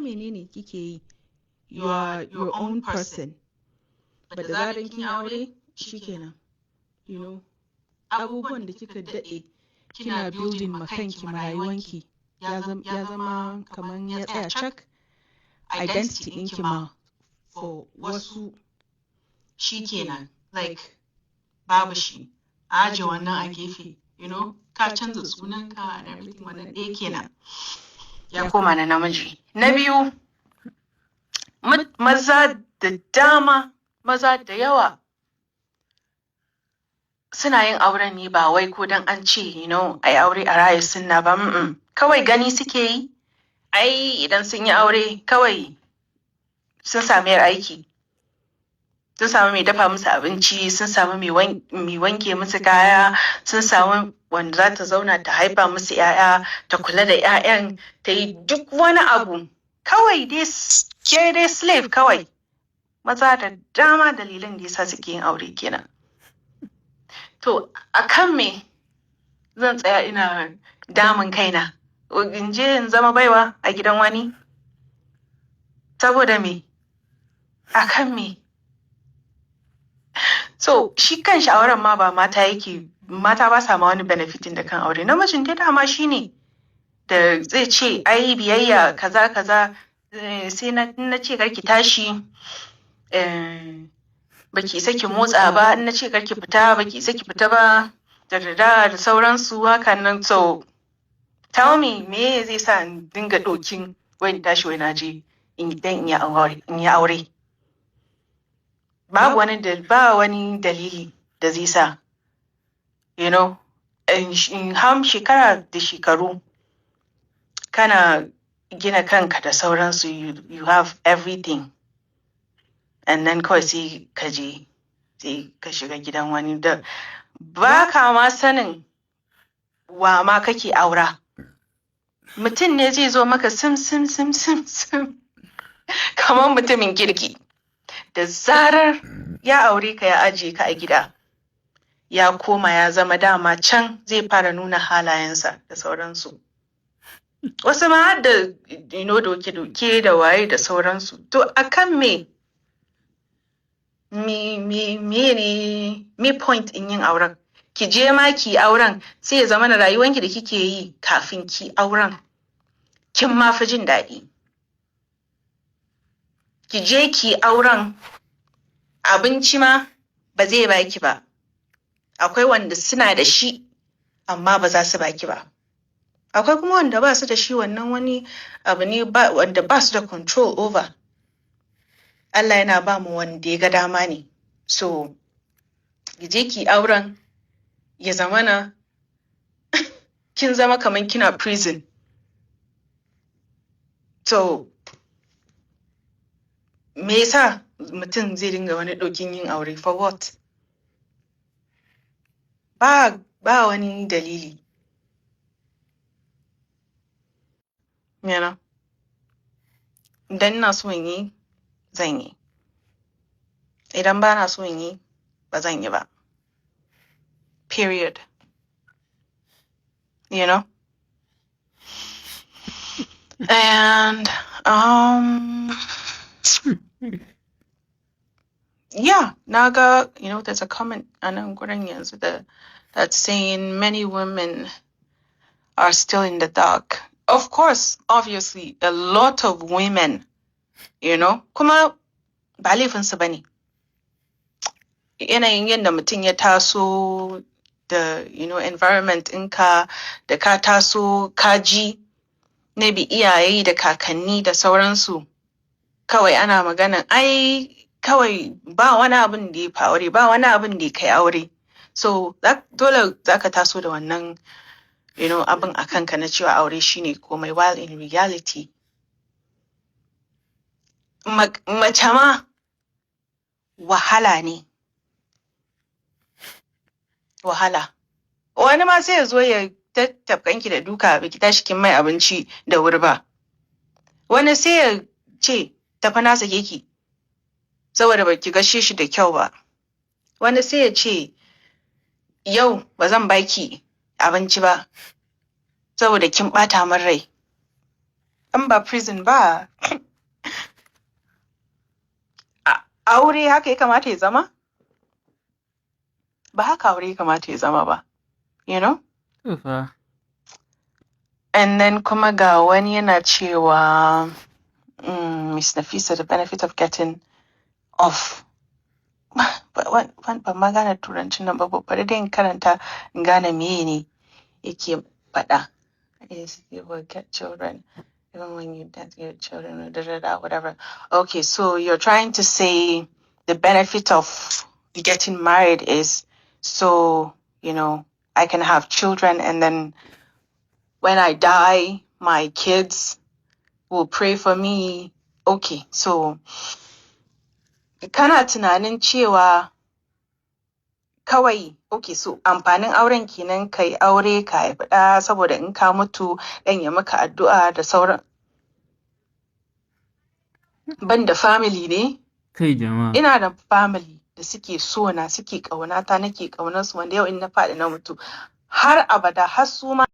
menene kike yi, you are your own person. But da zaran kin aure shikenan, abubuwan da kika daɗe kina building ma kanki ma rayuwanki ya zama kaman ya tsaya cak. Identity ɗinki ma for wasu shikenan, like babu shi, a aje wannan a gefe, ka canza sunanka and everything, wannan ɗaya kenan ya koma na namiji. Na biyu, maza da yawa suna yin auren ne ba wai ko dan an ce ai aure a raya sunna ba, kawai gani suke yi ai idan sun yi aure kawai sun sami aiki, sun samu mai dafa musu abinci, sun samu mai wanke musu kaya, sun samu wanda za ta zauna ta haifa musu 'ya'ya, ta kula da 'ya'yan, ta yi duk wani abu, kawai dai slave kawai. Maza da dama dalilan da yasa suke yin aure kenan. To akan me zan tsaya ina damun kaina in je in zama baiwa a gidan wani? Saboda me? Akan me? So shi kan auren ma ba mata ba sa ma wani benefitin da kan aure. Namijin dai dama shi ne da zai ce ai biyayya kaza sai na ce karki tashi baki isa ki motsa ba, in na ce karki fita baki isa ki fita ba, da sauransu hakan nan. So tell me zai sa in dinga ɗokin wai tashi wai na je in yi aure? Ba wani dalili da zai sa, in ham shekara da shekaru kana gina kanka da sauransu, you have everything, and then kawai sai ka je sai ka shiga gidan wani da ba ka ma sanin wa ma kake aura. Mutum ne zai zo maka sim kamar mutumin kirki, da zarar ya aure ka ya ajiye ka a gida, ya koma ya zama dama can zai fara nuna halayensa da sauransu. Wasu ma har da doke da waye da sauransu. To akan me point in yin auren? Ki je ma ki auren sai ya zama na rayuwanki da kike yi kafin ki auren kin ma fi jin daɗi. Ki je ki auren abinci ma ba zai baki ba. Akwai wanda suna da shi amma ba za su baki ba. Akwai kuma wanda ba su da shi, wannan wani abu ne wanda ba su da control over. Allah yana ba mu wanda ya ga dama ne. So ki je ki auren ya zamana kin zama kamar kina prison. So me yasa mutum zai dinga wani ɗokin yin aure, for what? Ba wani dalili. Idan ina so in yi, zan yi. Idan ba na so in yi, ba zan yi ba. Period. And yeah, naga, there's a comment anan gurin yanzu that's saying many women are still in the dark. Of course, obviously, a lot of women, kuma ba laifinsu ba ne. Yanayin yadda mutum ya taso da, environment ɗinka, da ka taso kaji, maybe iyaye da kakanni da sauransu, kawai ana magana ai kawai ba wani abin da ya fi aure, ba wani abin da ya kai aure. So dole za ka taso da wannan abin a kanka na cewa aure shine komai, while in reality mace ma wahala ne. Wahala. Wani ma sai ya zo ya tattafkanki da duka baki tashi kin mai abinci da wuri ba. Wani sai ya ce tafi na sake ki saboda baki gashe shi da kyau ba. Wani sai ya ce yau ba zan baki abinci ba saboda kin ɓata min rai. In ba prison ba, aure haka ya kamata ya zama? Ba haka aure ya kamata ya zama ba, you know? And then kuma ga wani yana cewa Miss Nafisa, the benefit of getting off. Ban ma gane turancin nan ba, bari dai in karanta in gane meye ne yake faɗa. Is you will get children even when you don't get children, whatever. Okay, so you're trying to say the benefit of getting married is so, you know, I can have children, and then when I die, my kids will pray for me. Okay, so kana tunanin cewa kawai, okay, so amfanin auren kenan kai aure ka haifi ɗa saboda in ka mutu ɗan ya maka addu'a da sauran. Ban da family ne? Kai jama'a. Ina da family da suke so na, suke ƙaunata, nake ƙaunarsu, wanda yau in na faɗi na mutu har abada har su ma